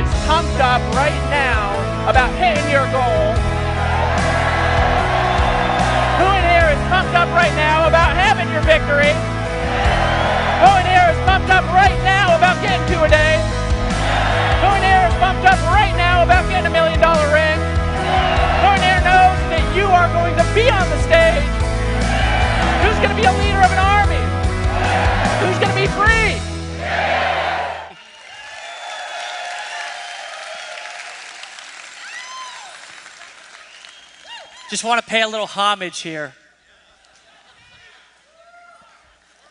is pumped up right now about hitting your goal? Who in here is pumped up right now about having your victory? Who in here is pumped up right now about getting to a day? Who in here is pumped up right now about getting $1 million ring? Who in here knows that you are going to be on the stage? Who's going to be a leader of an army? Who's going to be free? Just want to pay a little homage here.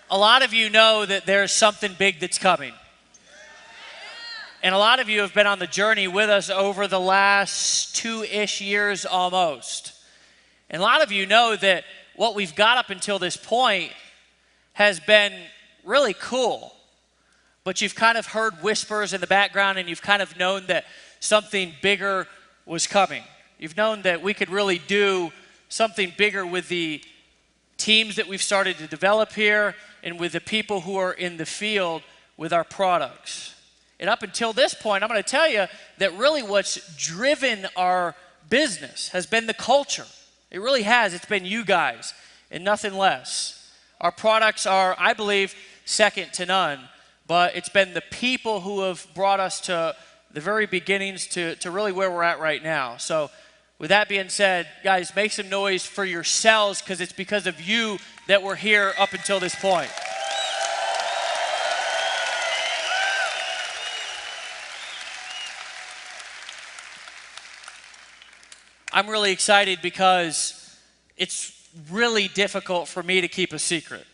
A lot of you know that there's something big that's coming. And a lot of you have been on the journey with us over the last 2-ish years almost. And a lot of you know that what we've got up until this point has been really cool. But you've kind of heard whispers in the background, and you've kind of known that something bigger was coming. You've known that we could really do something bigger with the teams that we've started to develop here and with the people who are in the field with our products. And up until this point, I'm going to tell you that really what's driven our business has been the culture. It really has. It's been you guys and nothing less. Our products are, I believe, second to none, but it's been the people who have brought us to the very beginnings to really where we're at right now. So with that being said, guys, make some noise for yourselves, because it's because of you that we're here up until this point. I'm really excited because it's really difficult for me to keep a secret.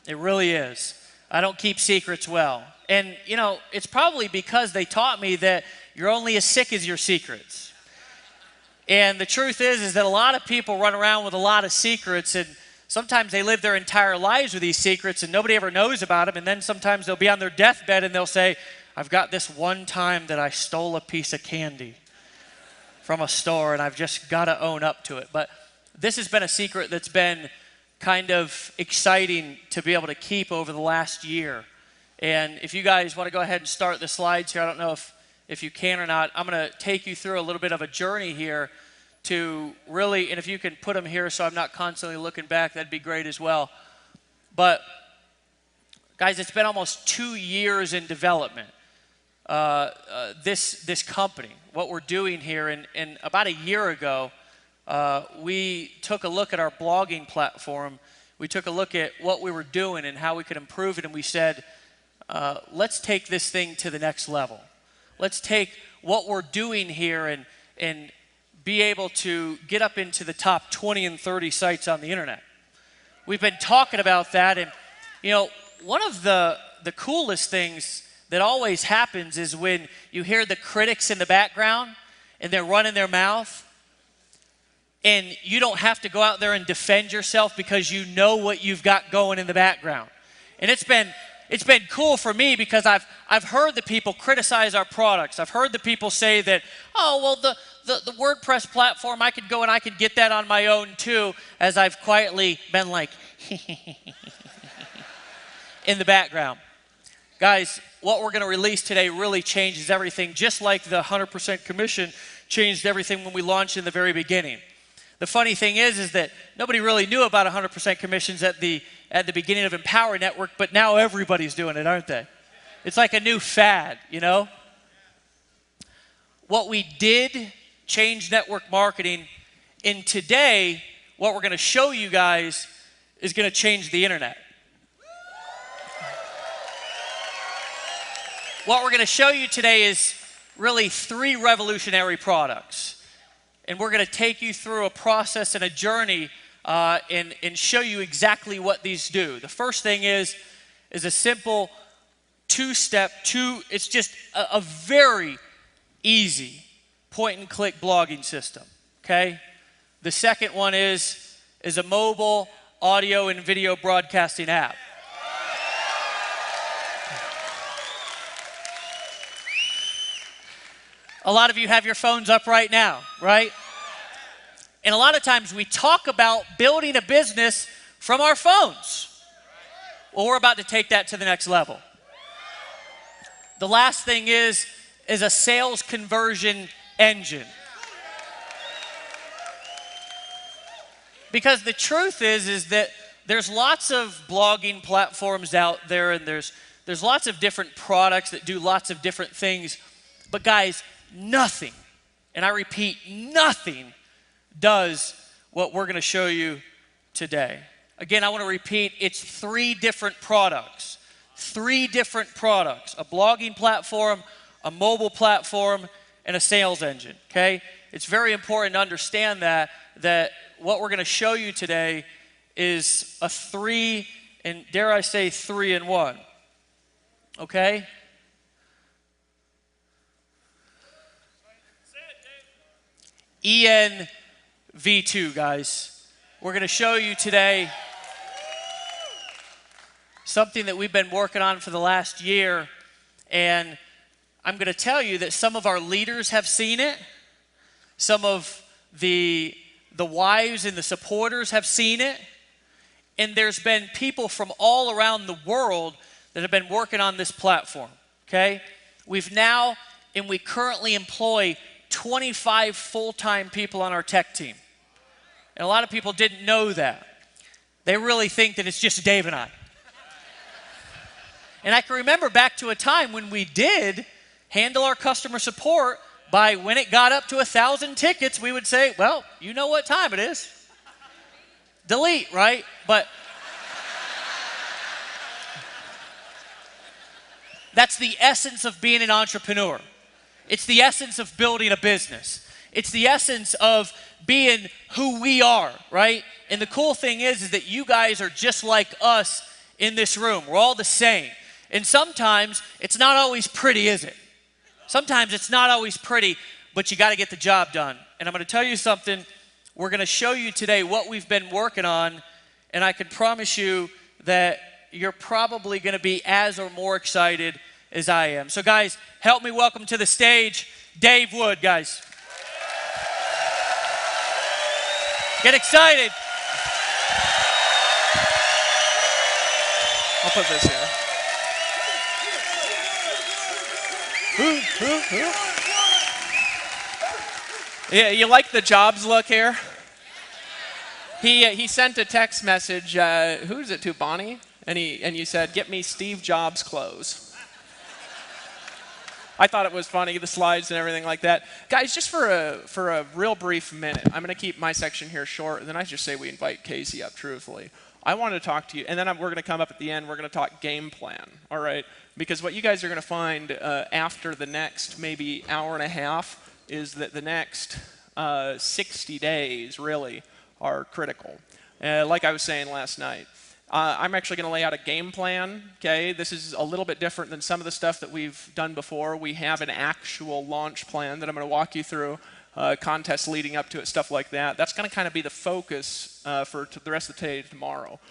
It really is. I don't keep secrets well. And, you know, it's probably because they taught me that you're only as sick as your secrets. And the truth is that a lot of people run around with a lot of secrets, and sometimes they live their entire lives with these secrets and nobody ever knows about them. And then sometimes they'll be on their deathbed and they'll say, I've got this one time that I stole a piece of candy from a store and I've just got to own up to it. But this has been a secret that's been kind of exciting to be able to keep over the last year. And if you guys want to go ahead and start the slides here, I don't know if you can or not, I'm going to take you through a little bit of a journey here to really, and if you can put them here so I'm not constantly looking back, that'd be great as well. But guys, it's been almost 2 years in development. This company, what we're doing here, and about a year ago, we took a look at our blogging platform. We took a look at what we were doing and how we could improve it, and we said, let's take this thing to the next level. Let's take what we're doing here and be able to get up into the top 20 and 30 sites on the internet. We've been talking about that, and you know, one of the coolest things that always happens is when you hear the critics in the background and they're running their mouth, and you don't have to go out there and defend yourself because you know what you've got going in the background. And it's been cool for me because I've heard the people criticize our products. I've heard the people say that, oh, well, the WordPress platform, I could go and I could get that on my own too, as I've quietly been like, in the background. Guys, what we're going to release today really changes everything, just like the 100% commission changed everything when we launched in the very beginning. The funny thing is that nobody really knew about 100% commissions at the beginning of Empower Network, but now everybody's doing it, aren't they? It's like a new fad, you know? What we did change network marketing, and today, what we're going to show you guys is going to change the internet. What we're going to show you today is really 3 revolutionary products. And we're going to take you through a process and a journey and show you exactly what these do. The first thing is a simple it's just a very easy point-and-click blogging system, okay? The second one is a mobile audio and video broadcasting app. A lot of you have your phones up right now, right? And a lot of times we talk about building a business from our phones. Well, we're about to take that to the next level. The last thing is is a sales conversion engine. Because the truth is that there's lots of blogging platforms out there, and there's lots of different products that do lots of different things. But guys, nothing, and I repeat, nothing does what we're going to show you today. Again, I want to repeat, it's 3 different products. 3 different products: a blogging platform, a mobile platform, and a sales engine, okay? It's very important to understand that what we're going to show you today is a 3, and dare I say 3 in 1, okay? ENV2, guys. We're going to show you today something that we've been working on for the last year, and I'm going to tell you that some of our leaders have seen it. Some of the wives and the supporters have seen it. And there's been people from all around the world that have been working on this platform, okay? We currently employ 25 full-time people on our tech team. And a lot of people didn't know that. They really think that it's just Dave and I. And I can remember back to a time when we did handle our customer support by when it got up to 1,000 tickets, we would say, well, you know what time it is. Delete, right? But that's the essence of being an entrepreneur. It's the essence of building a business. It's the essence of being who we are, right? And the cool thing is that you guys are just like us in this room. We're all the same. And sometimes it's not always pretty, is it? Sometimes it's not always pretty, but you got to get the job done. And I'm going to tell you something. We're going to show you today what we've been working on, and I can promise you that you're probably going to be as or more excited as I am. So guys, help me welcome to the stage Dave Wood, guys. Get excited. I'll put this here. Yeah, you like the Jobs look here? He sent a text message. Who is it to? Bonnie? And you said, "Get me Steve Jobs clothes." I thought it was funny, the slides and everything like that. Guys, just for a real brief minute, I'm going to keep my section here short, and then I just say we invite Casey up, truthfully. I wanted to talk to you, and then we're going to come up at the end, we're going to talk game plan, all right? Because what you guys are going to find after the next maybe hour and a half is that the next 60 days really are critical. Like I was saying last night, I'm actually going to lay out a game plan, okay? This is a little bit different than some of the stuff that we've done before. We have an actual launch plan that I'm going to walk you through, contests leading up to it, stuff like that. That's going to kind of be the focus for the rest of the day tomorrow.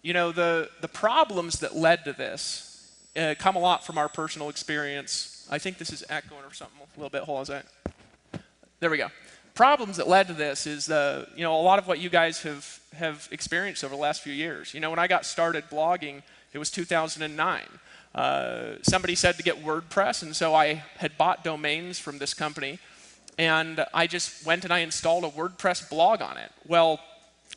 You know, the problems that led to this come a lot from our personal experience. I think this is echoing or something a little bit. Hold on a second. There we go. Problems that led to this is you know, a lot of what you guys have experienced over the last few years. You know, when I got started blogging, it was 2009. Somebody said to get WordPress, and so I had bought domains from this company, and I just went and I installed a WordPress blog on it. Well,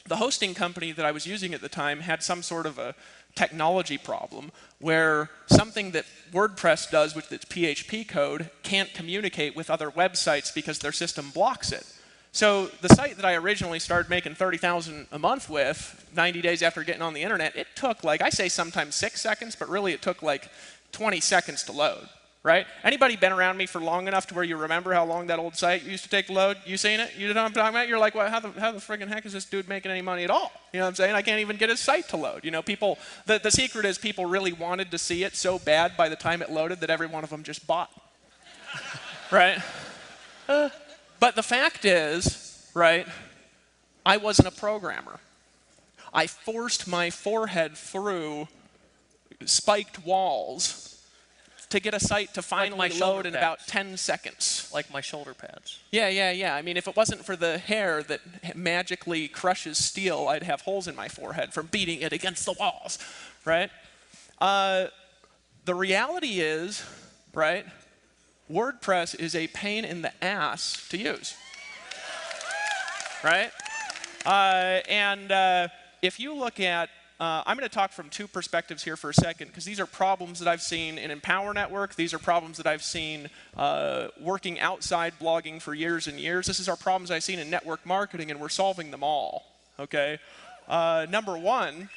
the hosting company that I was using at the time had some sort of a technology problem where something that WordPress does with its PHP code can't communicate with other websites because their system blocks it. So the site that I originally started making $30,000 a month with 90 days after getting on the internet, it took like, I say sometimes 6 seconds, but really it took like 20 seconds to load, right? Anybody been around me for long enough to where you remember how long that old site used to take to load? You seen it? You know what I'm talking about? You're like, well, how the friggin' heck is this dude making any money at all? You know what I'm saying? I can't even get his site to load. You know, people, the secret is people really wanted to see it so bad by the time it loaded that every one of them just bought. Right? But the fact is, right, I wasn't a programmer. I forced my forehead through spiked walls to get a site to finally load in about 10 seconds. Like my shoulder pads. Yeah. I mean, if it wasn't for the hair that magically crushes steel, I'd have holes in my forehead from beating it against the walls, right? The reality is, right, WordPress is a pain in the ass to use, right? If you look at, I'm going to talk from two perspectives here for a second, because these are problems that I've seen in Empower Network. These are problems that I've seen working outside blogging for years and years. This is our problems I've seen in network marketing, and we're solving them all, okay? Number one,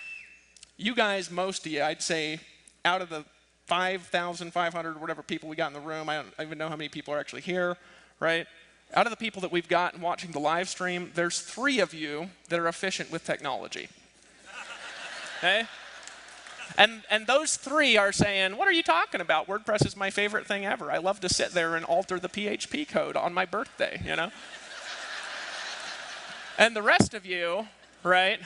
you guys, most of you, I'd say, out of the 5,500 whatever people we got in the room, I don't even know how many people are actually here, right? Out of the people that we've got watching the live stream, there's 3 of you that are efficient with technology. Okay? And those 3 are saying, what are you talking about? WordPress is my favorite thing ever. I love to sit there and alter the PHP code on my birthday, you know? And the rest of you, right?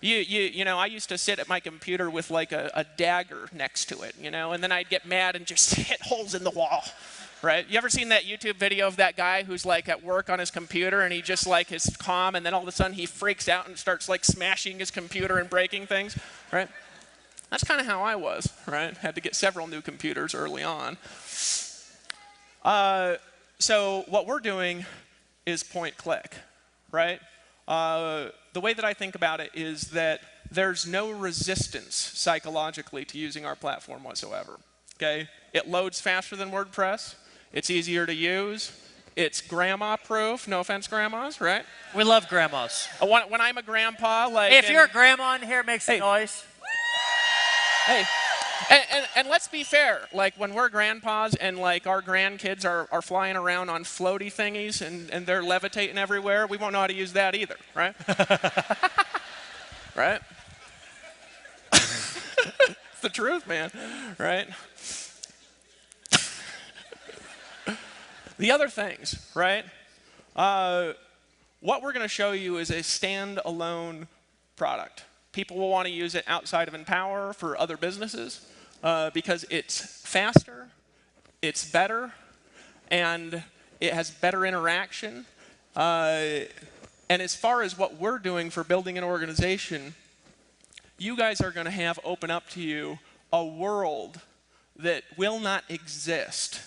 You know, I used to sit at my computer with like a dagger next to it, you know, and then I'd get mad and just hit holes in the wall, right? You ever seen that YouTube video of that guy who's like at work on his computer and he just like is calm and then all of a sudden he freaks out and starts like smashing his computer and breaking things, right? That's kind of how I was, right? Had to get several new computers early on. So what we're doing is point click, right? The way that I think about it is that there's no resistance psychologically to using our platform whatsoever, okay? It loads faster than WordPress. It's easier to use. It's grandma-proof. No offense, grandmas, right? We love grandmas. When I'm a grandpa, like... If you're a grandma in here, make some noise. Hey, and let's be fair. Like, when we're grandpas and, like, our grandkids are flying around on floaty thingies and they're levitating everywhere, we won't know how to use that either, right? Right? It's the truth, man, right? The other things, right? What we're going to show you is a standalone product. People will want to use it outside of Empower for other businesses because it's faster, it's better, and it has better interaction. And as far as what we're doing for building an organization, you guys are going to have open up to you a world that will not exist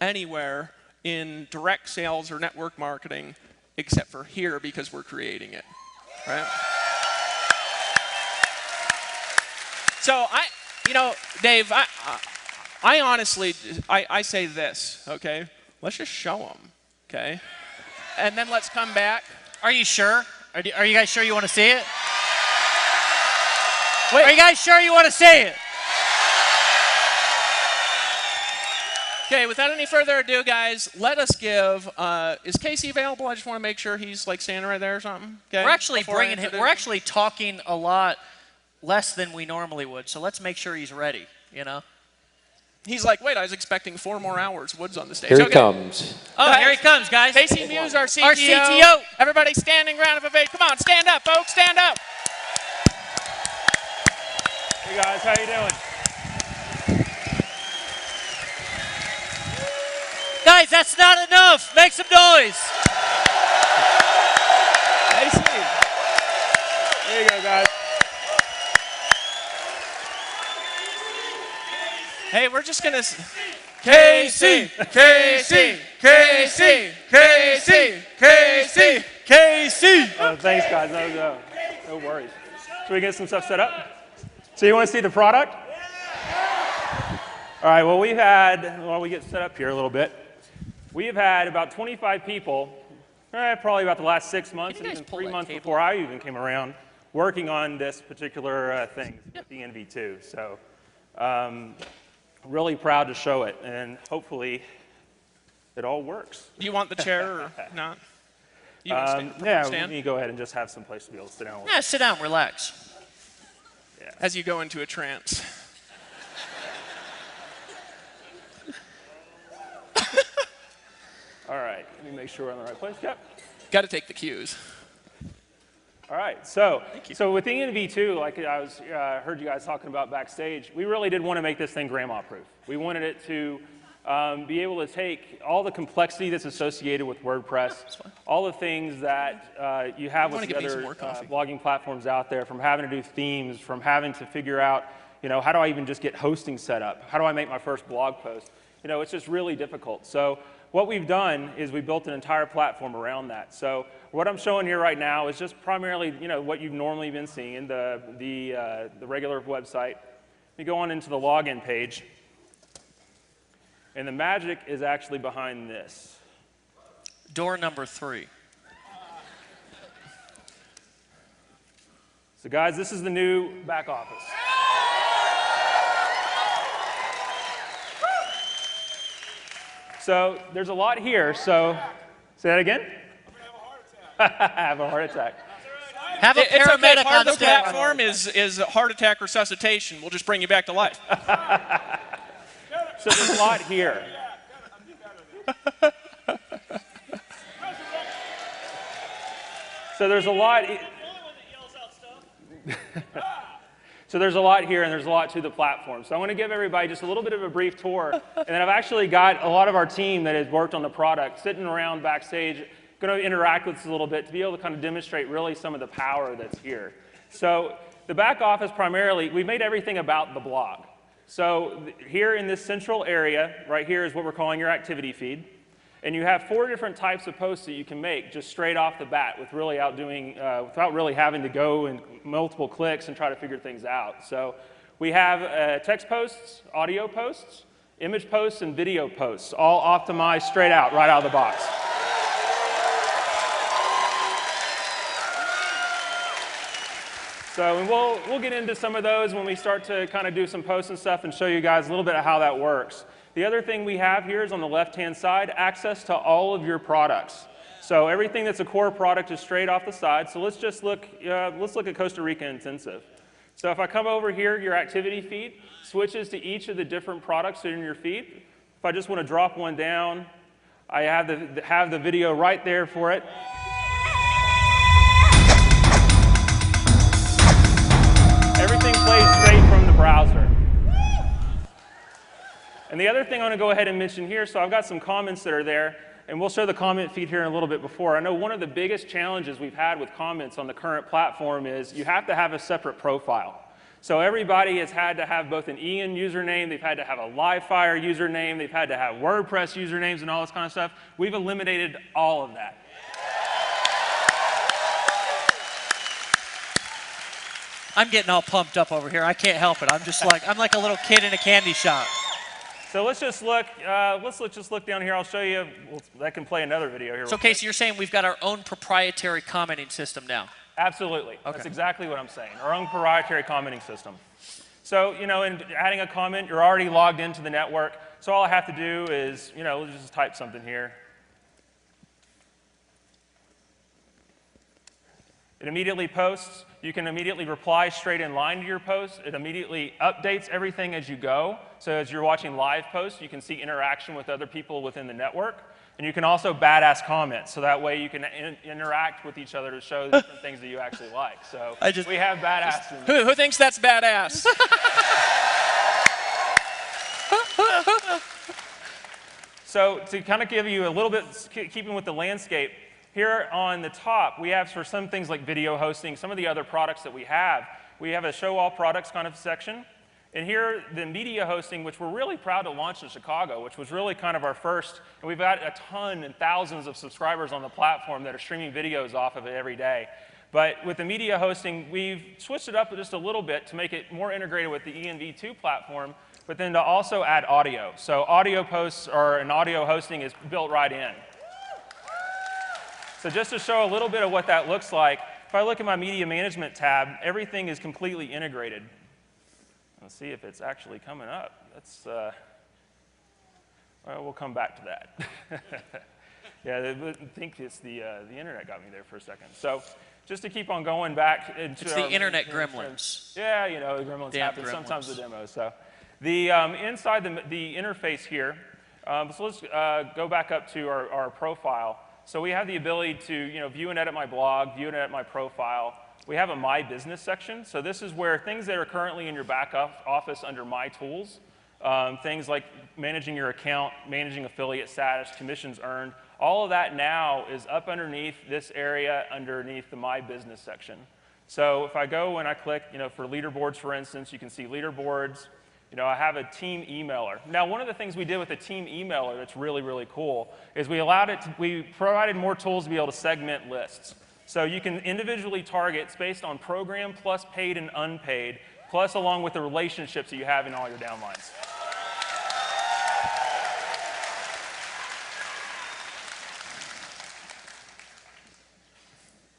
anywhere in direct sales or network marketing except for here because we're creating it, right? So you know, Dave, I honestly, I say this, okay? Let's just show them, okay? And then let's come back. Are you sure? Are you guys sure you want to see it? Wait. Are you guys sure you want to see it? Okay, without any further ado, guys, let us give, is Casey available? I just want to make sure he's like standing right there or something. Okay, we're actually bringing him, we're actually talking a lot less than we normally would, so let's make sure he's ready, you know? He's like, wait, I was expecting 4 more hours. Wood's on the stage. Here he comes. Oh, here he comes, guys. Casey Muse, our CTO. Our CTO. Everybody standing round of applause. Come on, stand up, folks, stand up. Hey guys, how you doing? Guys, that's not enough. Make some noise. Casey. There you go, guys. Hey, we're just going to... Casey, Casey, Casey, Casey, Casey, Casey. Oh, thanks, guys. No worries. Should we get some stuff set up? So you want to see the product? All right, well, while we get set up here a little bit, we have had about 25 people, probably about the last 6 months, and even 3 months before I even came around, working on this particular thing with the ENV2. So really proud to show it, and hopefully it all works. Do you want the chair or not? You want to stand? Yeah, stand? we can go ahead and just have some place to be able to sit down. Yeah, sit down, relax. Yeah. As you go into a trance. All right, let me make sure we're in the right place. Yep. Got to take the cues. All right, so with ENV2, like I heard you guys talking about backstage, we really did want to make this thing grandma-proof. We wanted it to be able to take all the complexity that's associated with WordPress, all the things that you have with the other blogging platforms out there, from having to do themes, from having to figure out, you know, how do I even just get hosting set up? How do I make my first blog post? it's just really difficult. So what we've done is we built an entire platform around that. So what I'm showing here right now is just primarily, what you've normally been seeing, the regular website. You go on into the login page, and the magic is actually behind this. Door number 3. So guys, this is the new back office. So there's a lot here. So say that again. I'm gonna have a heart attack. Have a It's okay. paramedic Part on of the staff. platform is heart attack resuscitation. We'll just bring you back to life. So there's a lot here. So there's a lot. So there's a lot here, and there's a lot to the platform. So I want to give everybody just a little bit of a brief tour, and then I've actually got a lot of our team that has worked on the product sitting around backstage, going to interact with us a little bit to be able to kind of demonstrate really some of the power that's here. So the back office primarily, we've made everything about the blog. So here in this central area, right here is what we're calling your activity feed. And you have 4 different types of posts that you can make just straight off the bat with really without really having to go and multiple clicks and try to figure things out. So we have text posts, audio posts, image posts, and video posts, all optimized straight out, right out of the box. So and we'll get into some of those when we start to kind of do some posts and stuff and show you guys a little bit of how that works. The other thing we have here is on the left-hand side, access to all of your products. So everything that's a core product is straight off the side. So let's just look at Costa Rica Intensive. So if I come over here, your activity feed switches to each of the different products that are in your feed. If I just want to drop one down, I have the video right there for it. Everything plays straight from the browser. And the other thing I want to go ahead and mention here, so I've got some comments that are there, and we'll show the comment feed here in a little bit before. I know one of the biggest challenges we've had with comments on the current platform is you have to have a separate profile. So everybody has had to have both an EN username, they've had to have a Livefire username, they've had to have WordPress usernames and all this kind of stuff. We've eliminated all of that. I'm getting all pumped up over here. I can't help it. I'm like a little kid in a candy shop. So let's just look down here. I'll show you. That can play another video here. So Casey, you're saying we've got our own proprietary commenting system now? Absolutely. Okay. That's exactly what I'm saying. Our own proprietary commenting system. So, in adding a comment, you're already logged into the network. So all I have to do is, just type something here. It immediately posts. You can immediately reply straight in line to your post. It immediately updates everything as you go. So as you're watching live posts, you can see interaction with other people within the network. And you can also badass comment. So that way you can interact with each other to show the different things that you actually like. So we have badass. Who thinks that's badass? So to kind of give you a little bit, keeping with the landscape, here on the top, we have for some things like video hosting, some of the other products that we have a show all products kind of section. And here, the media hosting, which we're really proud to launch in Chicago, which was really kind of our first, and we've got a ton and thousands of subscribers on the platform that are streaming videos off of it every day. But with the media hosting, we've switched it up just a little bit to make it more integrated with the ENV2 platform, but then to also add audio. So audio posts and audio hosting is built right in. So just to show a little bit of what that looks like, if I look at my media management tab, everything is completely integrated. Let's see if it's actually coming up. Well, we'll come back to that. Yeah, I think it's the internet got me there for a second. So just to keep on going back into it's the internet gremlins. Yeah, the gremlins happen sometimes the demos. So the inside the interface here. So let's go back up to our profile. So we have the ability to view and edit my blog, view and edit my profile. We have a My Business section. So this is where things that are currently in your back office under My Tools, things like managing your account, managing affiliate status, commissions earned, all of that now is up underneath this area underneath the My Business section. So if I go and I click, for leaderboards, for instance, you can see leaderboards. I have a team emailer. Now, one of the things we did with the team emailer that's really, really cool is we provided more tools to be able to segment lists. So you can individually target based on program plus paid and unpaid, plus along with the relationships that you have in all your downlines.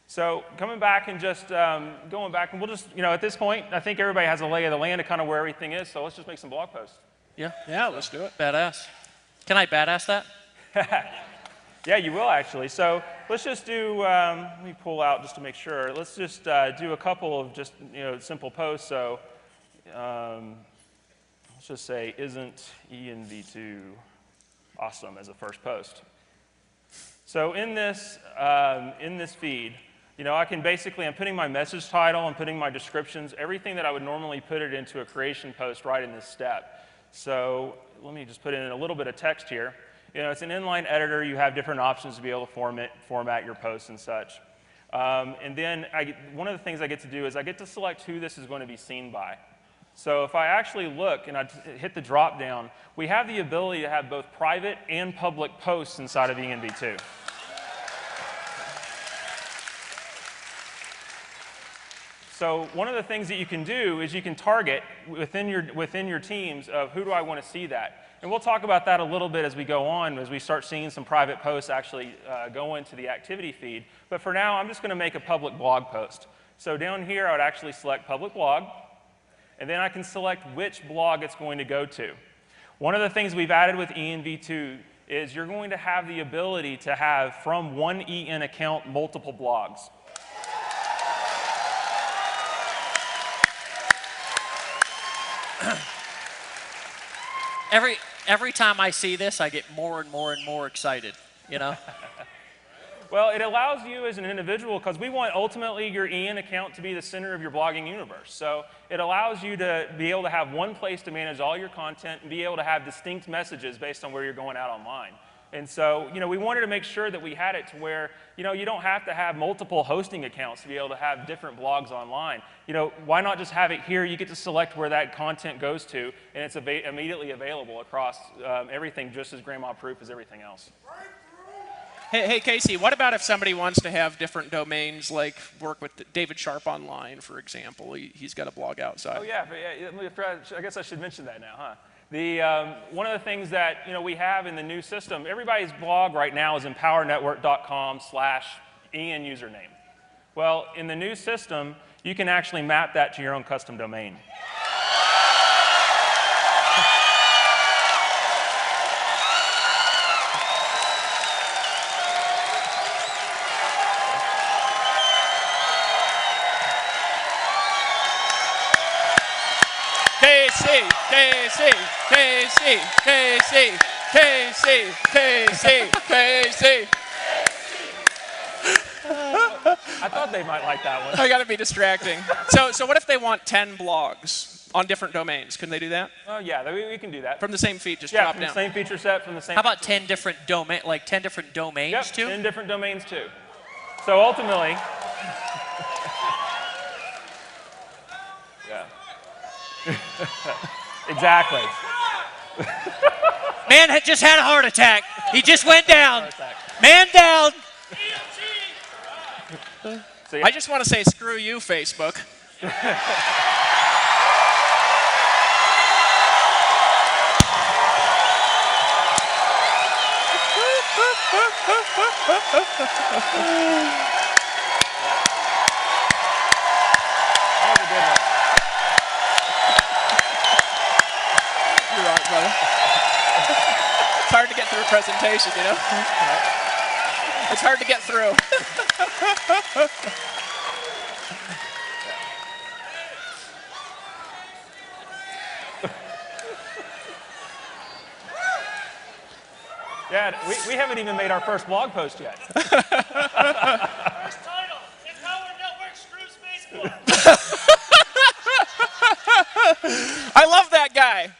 So coming back and just going back, and we'll just, at this point, I think everybody has a lay of the land of kind of where everything is, so let's just make some blog posts. Yeah. Yeah, let's do it. Badass. Can I badass that? Yeah, you will actually. So let's just do, let me pull out just to make sure. Let's just do a couple of just, simple posts. So let's just say, isn't ENV2 awesome as a first post? So in this feed, I can basically, I'm putting my message title, I'm putting my descriptions, everything that I would normally put it into a creation post right in this step. So let me just put in a little bit of text here. It's an inline editor. You have different options to be able to format your posts and such. And then one of the things I get to do is I get to select who this is going to be seen by. So if I actually look and I hit the drop down, we have the ability to have both private and public posts inside of ENV2. So one of the things that you can do is you can target within your teams of who do I want to see that. And we'll talk about that a little bit as we go on, as we start seeing some private posts actually go into the activity feed. But for now, I'm just going to make a public blog post. So down here, I would actually select public blog, and then I can select which blog it's going to go to. One of the things we've added with ENV2 is you're going to have the ability to have, from one EN account, multiple blogs. Every time I see this, I get more and more and more excited, Well, it allows you as an individual, because we want ultimately your EN account to be the center of your blogging universe. So it allows you to be able to have one place to manage all your content and be able to have distinct messages based on where you're going out online. And so, we wanted to make sure that we had it to where, you don't have to have multiple hosting accounts to be able to have different blogs online. Why not just have it here? You get to select where that content goes to, and it's immediately available across everything, just as grandma-proof as everything else. Hey, Casey, what about if somebody wants to have different domains, like work with David Sharp Online, for example? He's got a blog outside. Oh, yeah. I guess I should mention that now, huh? One of the things that we have in the new system, everybody's blog right now is empowernetwork.com/EN username. Well, in the new system, you can actually map that to your own custom domain. KC. I thought they might like that one. I got to be distracting. So what if they want 10 blogs on different domains? Can they do that? Oh, yeah, we can do that. From the same feed, just yeah, drop from down. the same feature set, from the same. How about 10 different domains Yep, too? 10 different domains too. So ultimately, yeah. Exactly. Man had just had a heart attack. He just went down. Man down. So, yeah. I just want to say screw you, Facebook. You're right, brother. It's hard to get through a presentation, It's hard to get through. Yeah, we haven't even made our first blog post yet. First title, Empower Network Screws Facebook. I love that guy.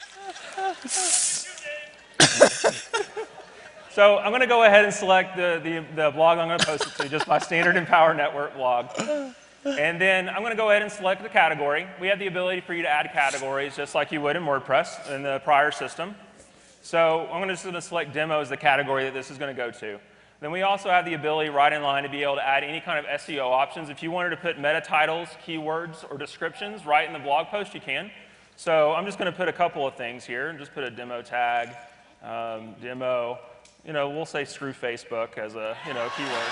So I'm going to go ahead and select the blog I'm going to post it to, just my standard Empower Network blog. And then I'm going to go ahead and select the category. We have the ability for you to add categories just like you would in WordPress in the prior system. So I'm just going to select demo as the category that this is going to go to. Then we also have the ability right in line to be able to add any kind of SEO options. If you wanted to put meta titles, keywords, or descriptions right in the blog post, you can. So I'm just going to put a couple of things here and just put a demo tag, demo. We'll say screw Facebook as a keyword.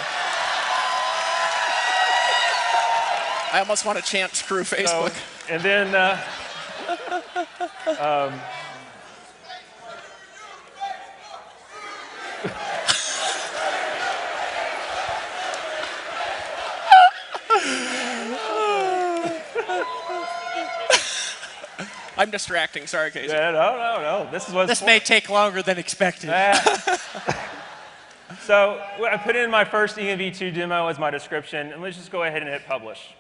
I almost want to chant screw Facebook. So, and then I'm distracting. Sorry, Casey. yeah, no. This may take longer than expected. So I put in my first ENV2 demo as my description, and let's just go ahead and hit publish.